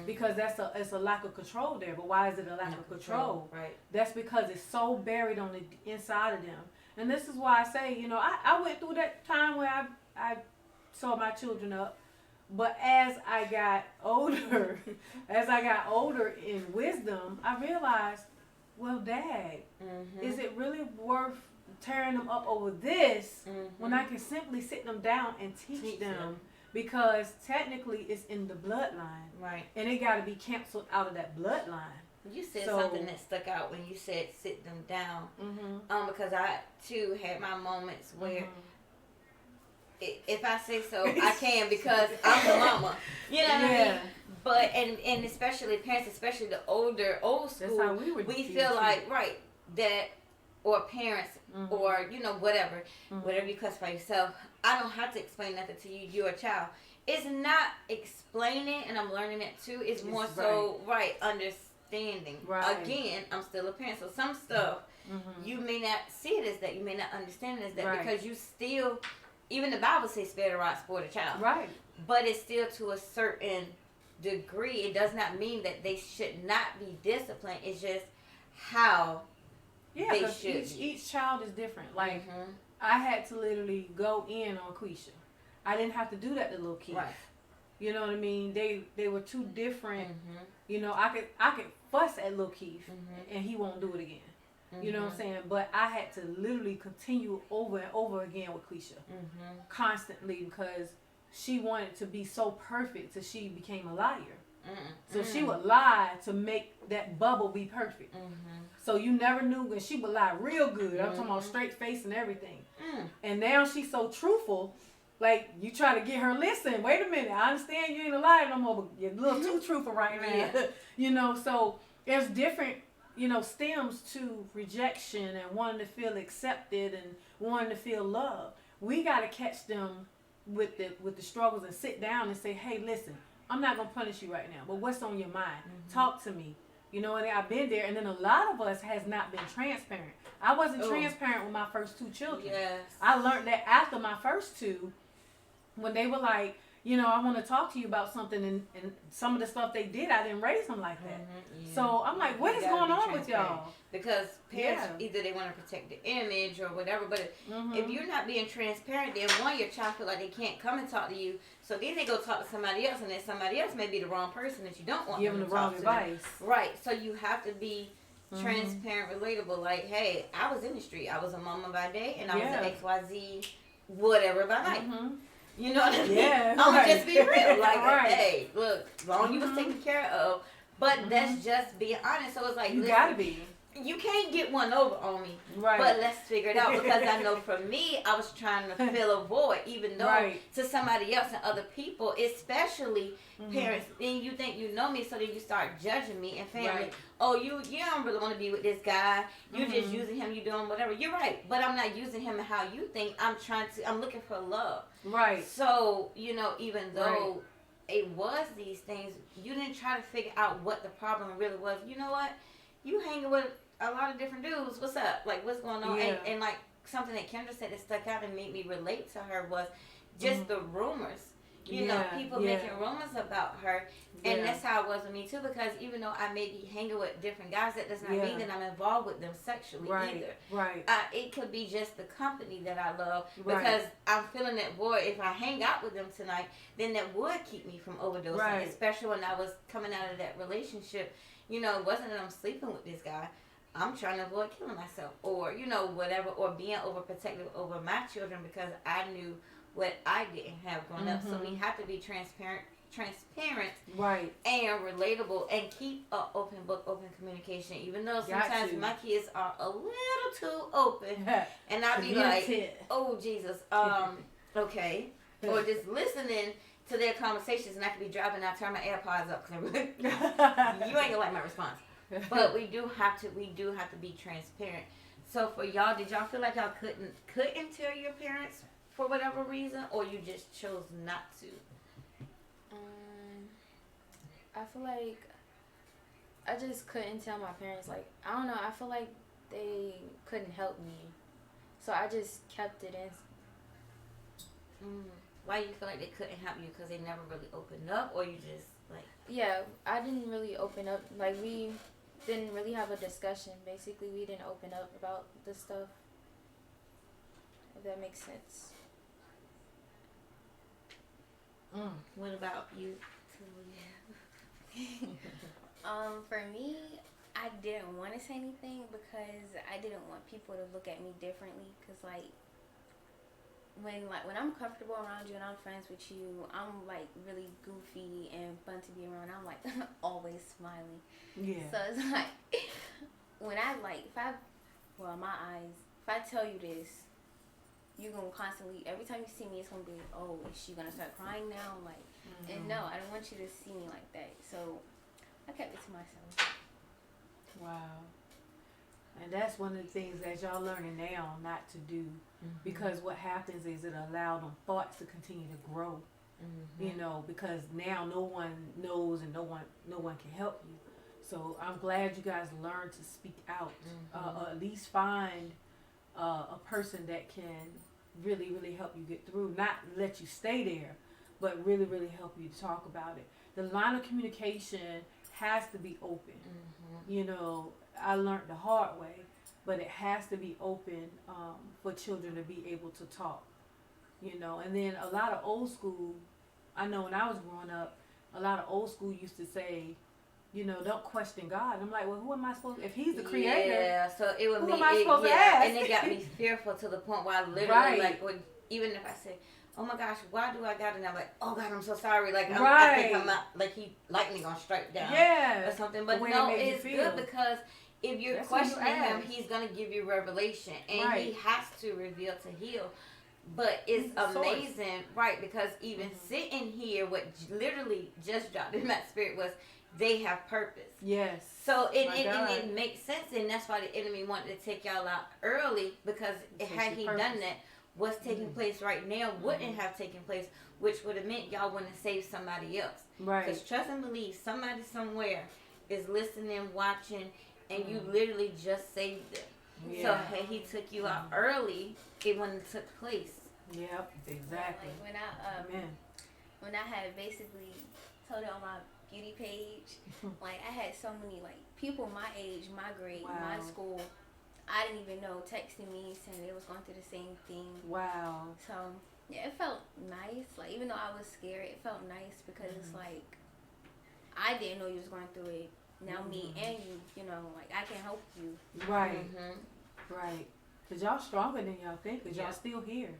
Because it's a lack of control there. But why is it a lack of control? Right. That's because it's so buried on the inside of them. And this is why I say, I went through that time where I saw my children up. But as I got older, in wisdom, I realized, well, Dad, is it really worth tearing them up over this when I can simply sit them down and teach them? Because technically it's in the bloodline. Right. And it got to be canceled out of that bloodline. You said something that stuck out when you said sit them down. Because I, too, had my moments where if I say so, I can because I'm the mama. You know what I mean? But, and especially parents, especially the old school, that's how we feel like, that, or parents, or, whatever you classify yourself, I don't have to explain nothing to you. You're a child. It's not explaining, and I'm learning it too. It's more so, understanding. Right. Again, I'm still a parent, so some stuff, you may not see it as that. You may not understand it as that because you still, even the Bible says spare the rod, spoil the child. Right. But it's still to a certain degree. It does not mean that they should not be disciplined. It's just how they should. Each child is different. Like, I had to literally go in on Quisha. I didn't have to do that to little Keith. Right. You know what I mean? They were two different. I could fuss at little Keith and he won't do it again. You know what I'm saying? But I had to literally continue over and over again with Quisha. Constantly, because she wanted to be so perfect till she became a liar. So she would lie to make that bubble be perfect. So you never knew when she would lie real good. I'm talking about straight face and everything. And now she's so truthful. Like, you try to get her, listen, wait a minute, I understand you ain't a liar no more, but you're a little too truthful right now. So there's different, stems to rejection and wanting to feel accepted and wanting to feel loved. We got to catch them with the struggles and sit down and say, hey, listen, I'm not going to punish you right now, but what's on your mind? Talk to me. And I've been there, and then a lot of us has not been transparent. I wasn't transparent with my first two children. Yes. I learned that after my first two, when they were like, I want to talk to you about something, and some of the stuff they did, I didn't raise them like that. So I'm like, what is going on with y'all? Because parents, either they want to protect the image or whatever, but if you're not being transparent, then your child feel like they can't come and talk to you, so then they go talk to somebody else, and then somebody else may be the wrong person that you don't want them to talk to. Give them the wrong advice. Right, so you have to be transparent, relatable, like, hey, I was in the street, I was a mama by day, and I was an XYZ whatever by night. You know what I mean? Yeah, I'm going to just be real. Like, hey, look, as long as you was taken care of. But that's just being honest. So it's like, you got to be. You can't get one over on me. Right. But let's figure it out. Because I know for me, I was trying to fill a void. Even though to somebody else and other people, especially parents, then you think you know me, so then you start judging me and family. Right. Oh, you don't really want to be with this guy. You just using him. You doing whatever. You're right. But I'm not using him how you think. I'm looking for love. Right. So, even though it was these things, you didn't try to figure out what the problem really was. You know what? You hanging with a lot of different dudes. What's up? Like, what's going on? Yeah. And like something that Kendra said that stuck out and made me relate to her was just the rumors. People making rumors about her. And that's how it was with me too, because even though I may be hanging with different guys, that does not mean that I'm involved with them sexually either. Right. It could be just the company that I love, because I'm feeling that void. If I hang out with them tonight, then that would keep me from overdosing, especially when I was coming out of that relationship. It wasn't that I'm sleeping with this guy. I'm trying to avoid killing myself, or, whatever, or being overprotective over my children because I knew what I didn't have growing up. So we have to be transparent, and relatable, and keep an open book, open communication. Even though sometimes my kids are a little too open, and I'll be like, oh Jesus, okay, or just listening to their conversations, and I could be driving, and I turn my AirPods up because you ain't gonna like my response. But we do have to be transparent. So for y'all, did y'all feel like y'all couldn't tell your parents for whatever reason, or you just chose not to? I feel like I just couldn't tell my parents. Like, I don't know. I feel like they couldn't help me, so I just kept it in. Why you feel like they couldn't help you? Because they never really opened up, or you just like? Yeah, I didn't really open up. Like, we didn't really have a discussion. Basically, we didn't open up about the stuff. If that makes sense. What about you? For me, I didn't want to say anything because I didn't want people to look at me differently. Cause when I'm comfortable around you and I'm friends with you, I'm like really goofy and fun to be around. I'm like always smiling. Yeah. So it's like when my eyes, if I tell you this, you're gonna constantly, every time you see me, it's gonna be, oh, is she gonna start crying now? Like, and no, I don't want you to see me like that. So I kept it to myself. Wow. And that's one of the things that y'all learning now not to do, because what happens is it allows them thoughts to continue to grow. You know, because now no one knows and no one can help you. So I'm glad you guys learned to speak out, or at least find a person that can really, really help you get through. Not let you stay there, but really, really help you to talk about it. The line of communication has to be open. You know, I learned the hard way, but it has to be open for children to be able to talk. You know, and then a lot of old school, I know when I was growing up, a lot of old school used to say, you know, don't question God. I'm like, well, who am I supposed to, if he's the creator? Yeah, so it would who be, am I supposed to ask? and it got me fearful to the point where I literally, like, would, even if I say, oh my gosh, why do I got it? And I'm like, oh God, I'm so sorry. Like, I think I'm not, like, lightning gonna strike down. Yeah. Or something. But no, it's good because if you're questioning him, he's gonna give you revelation. And he has to reveal to heal. But it's amazing, right? Because even sitting here, what literally just dropped in my spirit was, they have purpose. Yes. So it makes sense, and that's why the enemy wanted to take y'all out early, because had he done that, what's taking place right now wouldn't have taken place, which would have meant y'all wouldn't have saved somebody else. Right. Because trust and believe, somebody somewhere is listening, watching, and you literally just saved them. Yeah. So had he took you out early, it wouldn't have took place. Yep, exactly. Like when I had basically told it on my beauty page, like I had so many like people my age, my grade, my school, I didn't even know, texting me saying they was going through the same thing. Wow. So yeah, it felt nice. Like even though I was scared, it felt nice because it's like I didn't know you was going through it. Now me and you know, like I can help you. Right. Right. Cause y'all stronger than y'all think. Cause y'all still here.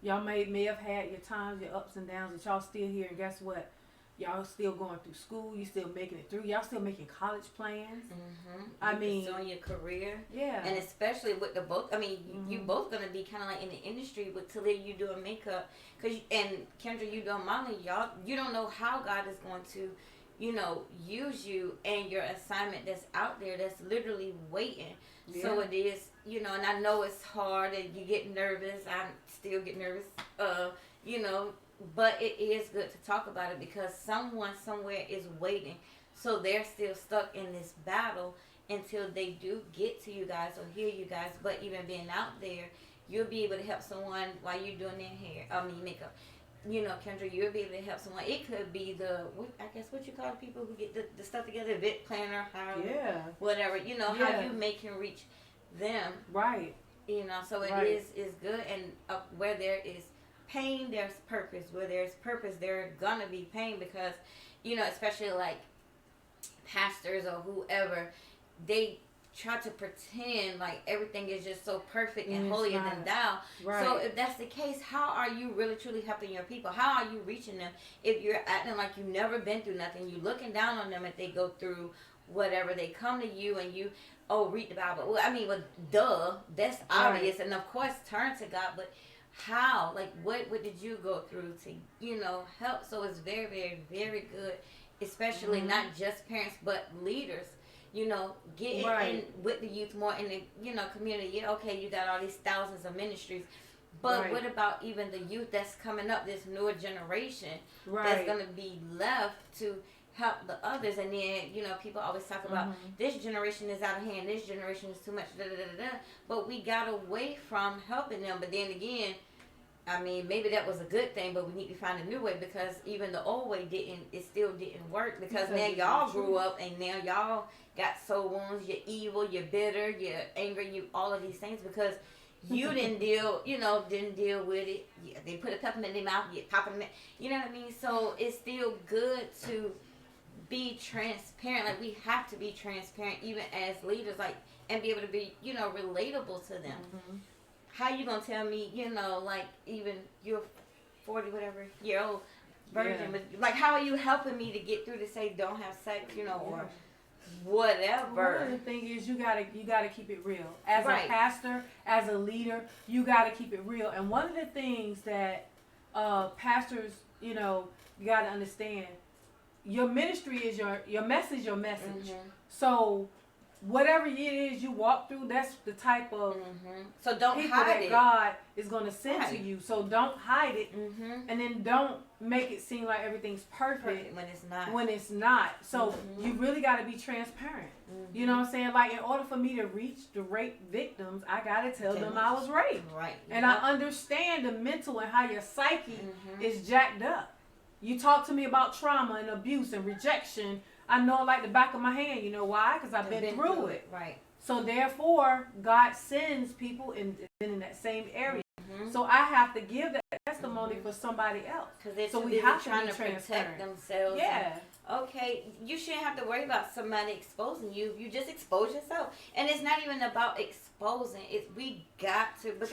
Y'all may have had your times, your ups and downs, but y'all still here. And guess what? Y'all still going through school. You still making it through. Y'all still making college plans. I mean, pursuing your career. Yeah. And especially with the both. I mean, you both gonna be kind of like in the industry with Talia, you doing makeup, and Kendra, you doing modeling. Y'all, you don't know how God is going to, you know, use you and your assignment that's out there that's literally waiting. Yeah. So it is, you know, and I know it's hard and you get nervous. I still get nervous. You know. But it is good to talk about it because someone somewhere is waiting. So they're still stuck in this battle until they do get to you guys or hear you guys. But even being out there, you'll be able to help someone while you're doing their hair, makeup. You know, Kendra, you'll be able to help someone. It could be what you call people who get the stuff together, event planner, whatever. You know, how you make and reach them. Right. You know, so it is good. And where there is pain, there's purpose. Where there's purpose, there's gonna be pain because, you know, especially like pastors or whoever, they try to pretend like everything is just so perfect and holier than thou. Right. So if that's the case, how are you really truly helping your people? How are you reaching them if you're acting like you've never been through nothing? You looking down on them if they go through whatever. They come to you and you, read the Bible. Well, I mean, that's obvious. And of course, turn to God, but how? Like, what did you go through to, you know, help? So it's very, very, very good, especially not just parents, but leaders, you know, get in with the youth more in the, you know, community. Yeah, okay, you got all these thousands of ministries, but what about even the youth that's coming up, this newer generation that's going to be left to help the others. And then, you know, people always talk about this generation is out of hand, this generation is too much, da da da da. But we got away from helping them. But then again, I mean, maybe that was a good thing, but we need to find a new way, because even the old way still didn't work, because now y'all grew up and now y'all got soul wounds, you're evil, you're bitter, you're angry, all of these things, because you didn't deal with it. Yeah, they put a peppermint in their mouth, you pop them in, you know what I mean? So it's still good to be transparent. Like, we have to be transparent even as leaders, like, and be able to be, you know, relatable to them. How you gonna tell me, you know, like, even you're 40 whatever year old virgin, but like, how are you helping me to get through to say don't have sex, you know, or whatever? Well, the thing is, you gotta keep it real. As a pastor, as a leader, you gotta keep it real. And one of the things that pastors, you know, you gotta understand, your ministry is your message, your message. So whatever it is you walk through, that's the type of so don't people hide that it. God is going to send to you. So don't hide it, and then don't make it seem like everything's perfect when it's not. When it's not. So you really got to be transparent. You know what I'm saying? Like, in order for me to reach the rape victims, I got to tell them I was raped. Right. And I understand the mental and how your psyche is jacked up. You talk to me about trauma and abuse and rejection, I know it like the back of my hand. You know why? Because I've been through it. Right. So therefore, God sends people in that same area. So I have to give that testimony for somebody else. Because so we have trying to to protect themselves. Yeah. Okay, you shouldn't have to worry about somebody exposing you. You just expose yourself. And it's not even about exposing. We got to, because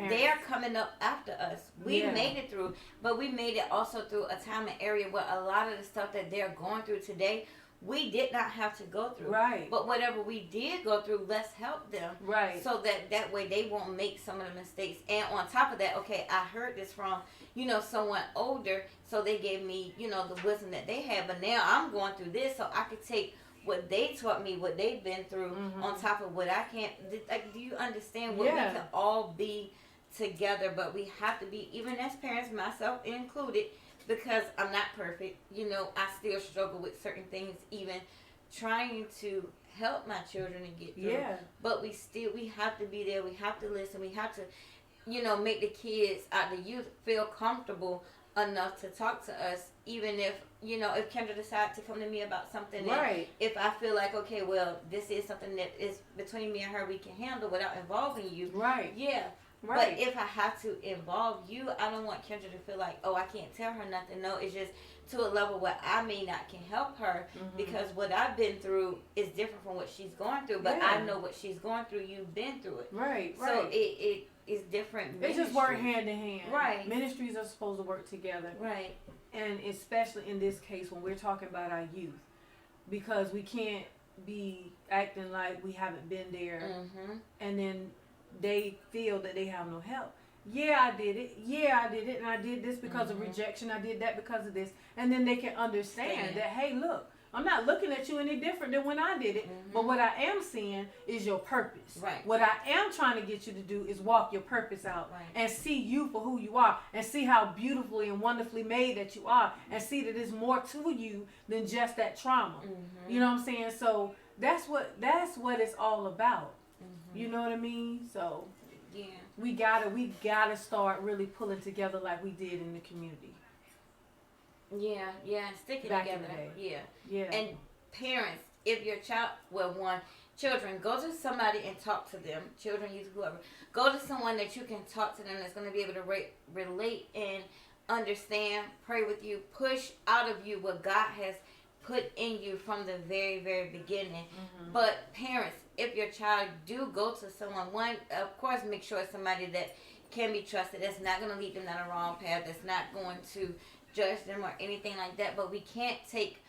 they're coming up after us. We made it through, but we made it also through a time and area where a lot of the stuff that they're going through today, we did not have to go through. Right. But whatever we did go through, let's help them. Right. So that way they won't make some of the mistakes. And on top of that, okay, I heard this from, you know, someone older, so they gave me, you know, the wisdom that they had. But now I'm going through this, so I could take what they taught me, what they've been through, on top of what I can't. Like, do you understand what we can all be together? But we have to be, even as parents, myself included, because I'm not perfect. You know, I still struggle with certain things, even trying to help my children and get through. Yeah. But we have to be there. We have to listen. We have to, you know, make the kids, the youth, feel comfortable enough to talk to us, even if, you know, if Kendra decides to come to me about something, right, if I feel like, okay, well, this is something that is between me and her, we can handle without involving you. Right. Yeah. Right. But if I have to involve you, I don't want Kendra to feel like, oh, I can't tell her nothing. No, it's just to a level where I may not can help her, because what I've been through is different from what she's going through. But I know what she's going through. You've been through it. Right. So it is different. They just work hand in hand. Right. Ministries are supposed to work together. Right. And especially in this case when we're talking about our youth, because we can't be acting like we haven't been there, and then they feel that they have no help. Yeah, I did it. Yeah, I did it. And I did this because of rejection. I did that because of this. And then they can understand that, hey, look, I'm not looking at you any different than when I did it. But what I am seeing is your purpose. Right. What I am trying to get you to do is walk your purpose out and see you for who you are, and see how beautifully and wonderfully made that you are, and see that there's more to you than just that trauma. You know what I'm saying? So that's what it's all about. You know what I mean? So yeah, we gotta start really pulling together like we did in the community. Yeah, sticking Back together. in the day. Yeah. And parents, if your child, children, go to somebody and talk to them. Children, youth, whoever. Go to someone that you can talk to them, that's going to be able to relate and understand, pray with you, push out of you what God has put in you from the very, very beginning. But parents, if your child do go to someone, of course, make sure it's somebody that can be trusted, that's not going to lead them down the wrong path, that's not going to judge them or anything like that. But we can't take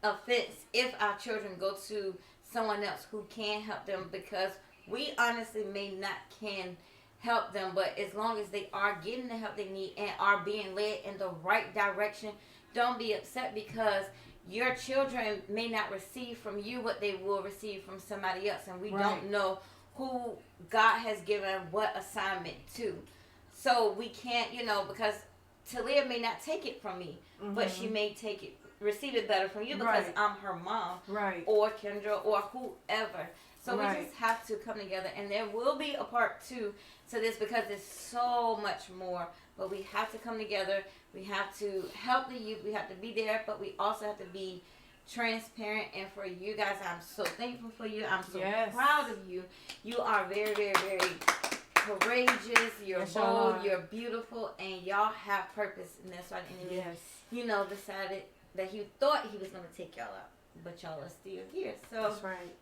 offense if our children go to someone else who can help them, because we honestly may not can help them, but as long as they are getting the help they need and are being led in the right direction, don't be upset because your children may not receive from you what they will receive from somebody else, and we don't know who God has given what assignment to. So we can't, because Talia may not take it from me, but she may take it receive it better from you because I'm her mom, or Kendra, or whoever. So we just have to come together, and there will be a part 2 to this because there's so much more. But we have to come together. We have to help the youth. We have to be there, but we also have to be transparent. And for you guys, I'm so thankful for you. I'm so proud of you. You are very, very, very courageous. You're bold. You're beautiful, and y'all have purpose. And that's why the enemy, decided that he thought he was going to take y'all out, but y'all are still here. So that's right.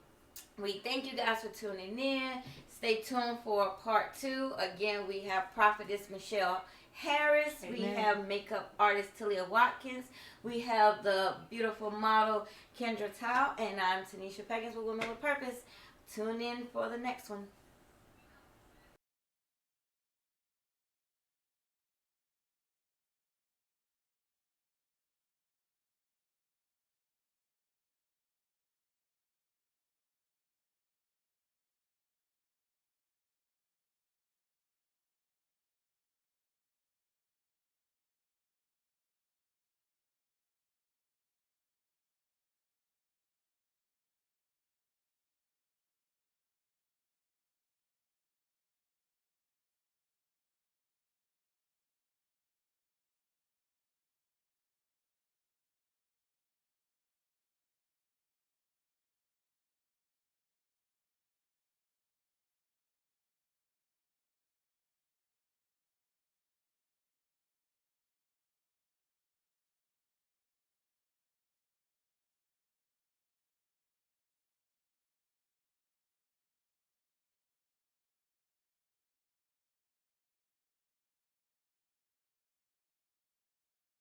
We thank you guys for tuning in. Stay tuned for part 2. Again, we have Prophetess Michelle Harris. Amen. We have makeup artist Talia Watkins. We have the beautiful model Kendra Towe. And I'm Tanisha Peggins with Women with Purpose. Tune in for the next one.